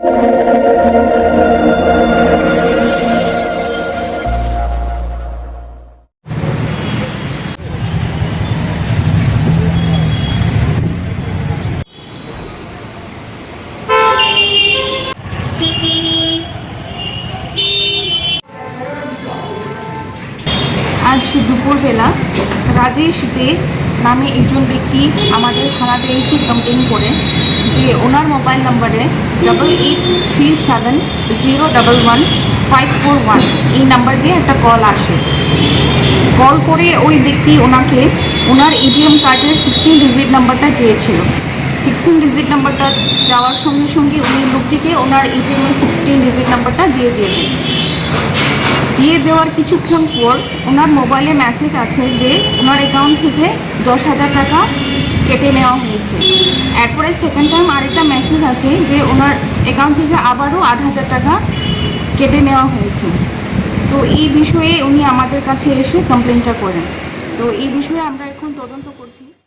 आज দুপুরবেলা রাজেশ দে নামে একজন ব্যক্তি আমাদের থানাতে এসে কমপ্লেন করে যে ওনার মোবাইল নম্বরে 8837011541 এই নাম্বার দিয়ে একটা কল আসে। কল করে ওই ব্যক্তি ওনাকে ওনার এটিএম কার্ডের 16 ডিজিট নাম্বারটা চেয়েছিল। 16 ডিজিট নাম্বারটা যাওয়ার সঙ্গে সঙ্গে উনি লোকটিকে ওনার এটিএমের 16 ডিজিট নাম্বারটা দিয়ে দেন। দিয়ে দেওয়ার কিছুক্ষণ পর ওনার মোবাইলে মেসেজ আছে যে ওনার অ্যাকাউন্ট থেকে 10,000 টাকা কেটে নেওয়া হয়েছে। এরপরে সেকেন্ড টাইম আরেকটা মেসেজ আছে যে ওনার অ্যাকাউন্ট থেকে আবারও 8,000 টাকা কেটে নেওয়া হয়েছে। তো এই বিষয়ে উনি আমাদের কাছে এসে কমপ্লেনটা করেন। তো এই বিষয়ে আমরা এখন তদন্ত করছি।